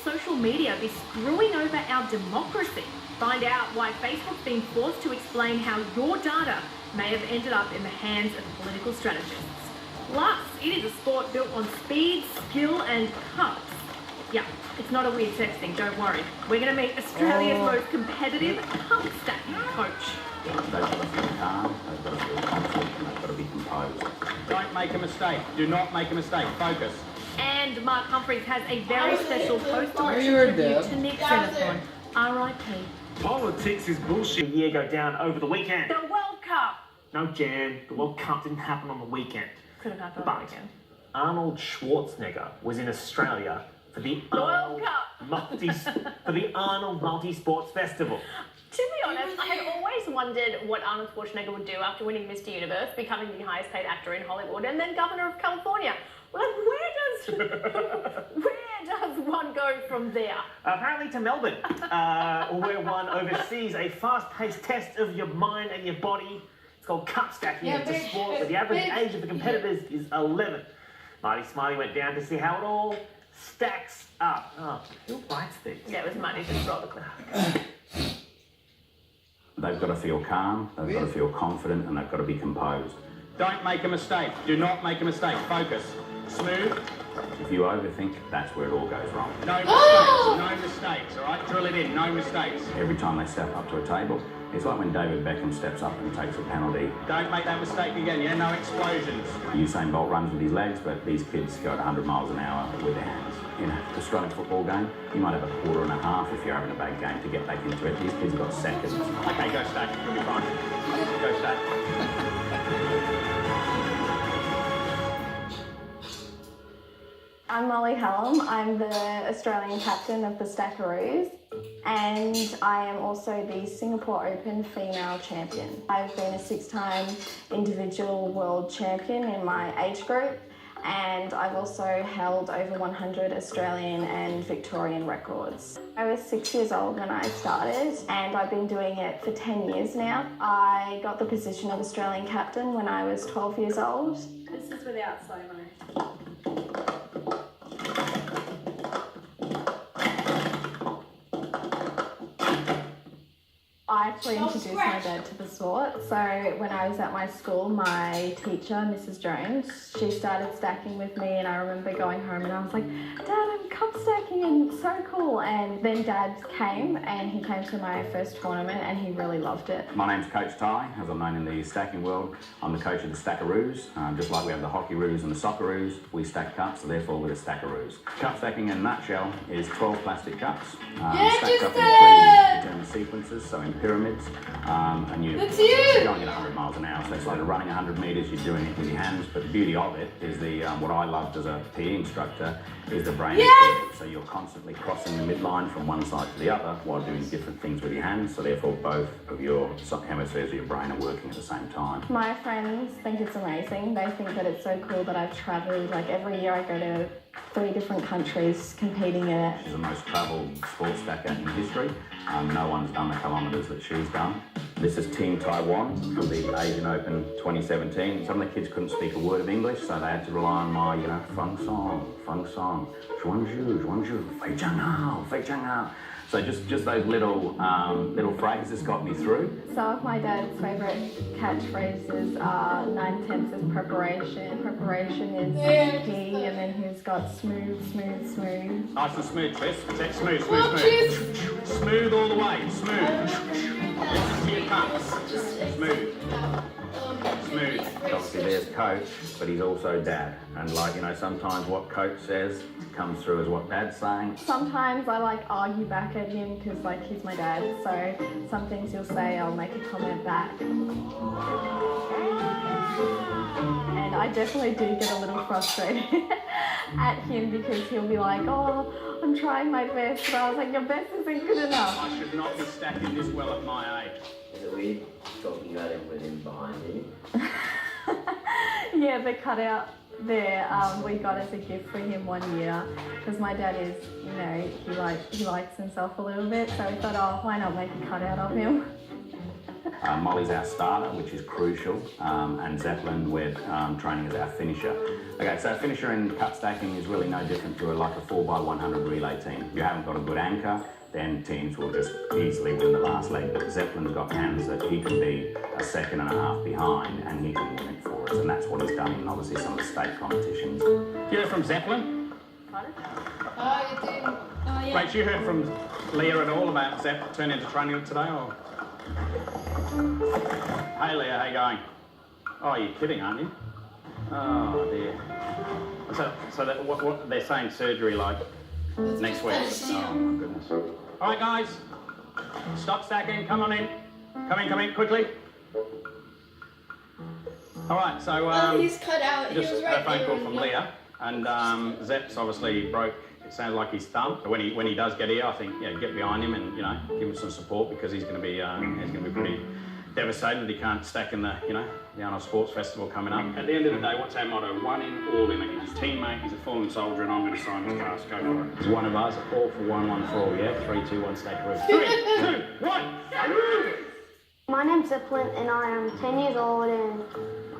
social media be screwing over our democracy? Find out why Facebook's been forced to explain how your data may have ended up in the hands of political strategists. Plus, it is a sport built on speed, skill and cuts. Yeah, it's not a weird sex thing, don't worry. We're going to meet Australia's most competitive cup stacking coach. They've got to feel calm, they've got to feel confident, and they've got to be composed. Don't make a mistake. Do not make a mistake. Focus. And Mark Humphries has a very special post-election tribute to Nick Xenophon. R.I.P. Politics is bullshit. A year go down over the weekend. The World Cup! No, Jan, the World Cup didn't happen on the weekend. Could have happened on the weekend. Arnold Schwarzenegger was in Australia for the World Cup! for the Arnold Multi-Sports Festival. To be honest, I had always wondered what Arnold Schwarzenegger would do after winning Mr. Universe, becoming the highest paid actor in Hollywood, and then Governor of California. Like, where does one go from there? Apparently to Melbourne, where one oversees a fast-paced test of your mind and your body. It's called cup stacking. It's a sport where the average age of the competitors is 11. Marty Smiley went down to see how it all stacks up. Oh, who writes these? Yeah, it was Marty, just roll the clip. They've got to feel calm, they've got to feel confident, and they've got to be composed. Don't make a mistake. Do not make a mistake. Focus. Smooth. If you overthink, that's where it all goes wrong. No mistakes. No mistakes, all right? Drill it in. No mistakes. Every time they step up to a table, it's like when David Beckham steps up and takes a penalty. Don't make that mistake again, yeah? No explosions. Usain Bolt runs with his legs, but these kids go at 100 miles an hour with their hands. In an Australian football game, you might have a quarter and a half if you're having a bad game to get back into it. These kids have got seconds. Okay, go stack. You'll be fine. Go stack. I'm Molly Hallam. I'm the Australian captain of the Stackaroos, and I am also the Singapore Open female champion. I've been a 6-time individual world champion in my age group, and I've also held over 100 Australian and Victorian records. I was 6 years old when I started, and I've been doing it for 10 years now. I got the position of Australian captain when I was 12 years old. This is without slow-mo. I actually introduced my dad to the sport. So when I was at my school, my teacher, Mrs. Jones, she started stacking with me, and I remember going home and I was like, Dad, I'm cup stacking and so cool. And then Dad came, and he came to my first tournament and he really loved it. My name's Coach Ty, as I'm known in the stacking world. I'm the coach of the Stackaroos. Just like we have the Hockeyroos and the Socceroos, we stack cups, so therefore we're the Stackaroos. Cup stacking in a nutshell is 12 plastic cups stacked up in 3 determined sequences, so in pyramids, and you're going at 100 miles an hour, so it's like running 100 metres, you're doing it with your hands, but the beauty of it is what I loved as a PE instructor is the brain activity. So you're constantly crossing the midline from one side to the other while doing different things with your hands, so therefore both of your hemispheres of your brain are working at the same time. My friends think it's amazing. They think that it's so cool that I've travelled. Like every year I go to 3 different countries competing in it. She's the most travelled sports stacker in history. No one's done the kilometres that she's done. This is Team Taiwan from the Asian Open 2017. Some of the kids couldn't speak a word of English, so they had to rely on my, feng song, zhuanzhu, fei zhang hao, fei zhang hao. So just those little phrases got me through. Some of my dad's favourite catchphrases are 9/10 is preparation. Preparation is key, and then he's got smooth, smooth, smooth. Nice and smooth, Tris. That's smooth, smooth, smooth. Smooth all the way, smooth. Listen to your cups. Smooth. Smooth. Obviously there's coach, but he's also dad. And sometimes what coach says comes through as what dad's saying. Sometimes I argue back at him because he's my dad, so some things he'll say I'll make a comment back. And I definitely do get a little frustrated at him because he'll be like, oh, I'm trying my best, but I was like, your best isn't good enough. I should not be stacking this well at my age. Is it weird talking about him with him behind you? Yeah, the cutout there we got as a gift for him one year because my dad is, he likes himself a little bit, so we thought, oh, why not make a cutout of him? Molly's our starter, which is crucial, and Zeppelin we're training as our finisher. Okay, so finisher in cup stacking is really no different to like a 4x100 relay team. If you haven't got a good anchor, then teams will just easily win the last leg. But Zeppelin's got hands that he can be a second and a half behind, and he can win it for us, and that's what he's done in obviously some of the state competitions. You heard from Zeppelin? Oh, you did. Oh, yeah. Rach, you heard from Leah at all about Zepp turning into training today, or? Hey Leah, how you going? Oh, you're kidding, aren't you? Oh dear. So that, what they're saying surgery like next week? Oh my goodness. All right, guys, stop stacking. Come on in. Come in quickly. All right, so he's cut out. just he was had right a phone there. call from Leah, and Zepp's obviously broke. It sounds like his thumb. So when he does get here, I think get behind him and give him some support, because he's going to be pretty devastated that he can't stack in the the Arnold Sports Festival coming up. At the end of the day, what's our motto? One in, all in. He's his teammate, he's a fallen soldier, and I'm going to sign his cast. Go for it. He's one of us, all for one, one for all, yeah? 3, 2, 1, stack roof. 3, 2, 1. My name's Zeppelin and I am 10 years old and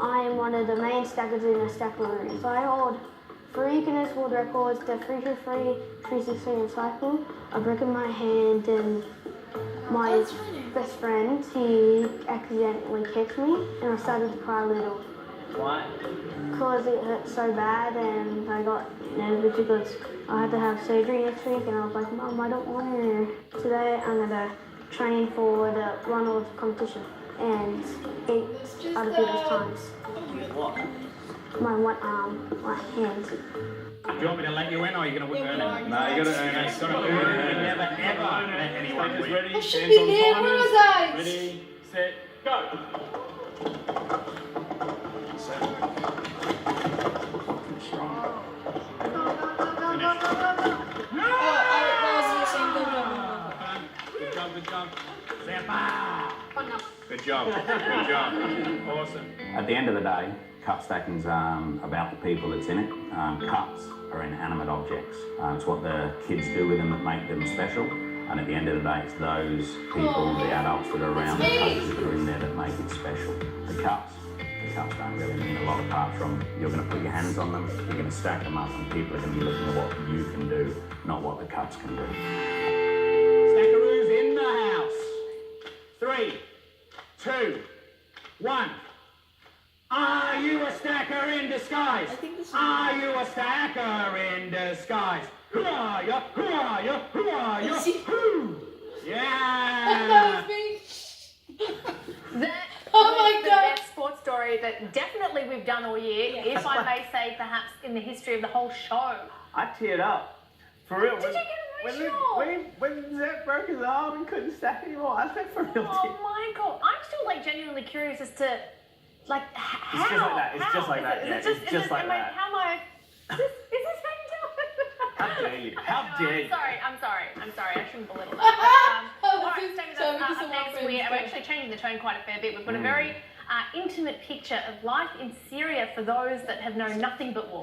I am one of the main stackers in the Stackaroos. I hold 3 Guinness World Records, the 323, 363 in cycling. I broke my hand and my best friend, he accidentally kicked me and I started to cry a little. Why? Because it hurt so bad and I got nervous because I had to have surgery next week and I was like, Mum, I don't want to. Today I'm going to train for the Ronald competition and 8 out of people's times. What? My one arm, my hand. Do you want me to let you in, or are you going to earn it? No, you got to earn it. You've got to earn it. Never, ever let anyone win. I should be there, where was I? Ready, set, go. Good job. Zappa. Good job. Awesome. At the end of the day, cup stacking's about the people that's in it. Cups are inanimate objects. It's what the kids do with them that make them special. And at the end of the day, it's those people, the adults that are around, the coaches that are in there that make it special. The cups don't really mean a lot apart from you're going to put your hands on them, you're going to stack them up, and people are going to be looking at what you can do, not what the cups can do. Stackaroos in the house. 3, 2, 1. Are you a stacker in disguise? Are you a stacker in disguise? Who are you? Who are you? Who are you? Who? Yeah. That Oh my was the God. best sports story that definitely we've done all year, if I may say, perhaps in the history of the whole show. I teared up. For real. Did you get emotional? When Zep broke his arm and couldn't stack anymore, I went for real Oh my God, I'm still genuinely curious as to how. It's just like that. It's how? just like that. Is Yeah, it it's just like that. How am I? Is this how you do it? How dare you? How dare you? I'm sorry. I shouldn't belittle that. All right, stay with So us. because Up of next, our we're friends, actually changing the tone quite a fair bit. We've got a very intimate picture of life in Syria for those that have known nothing but war.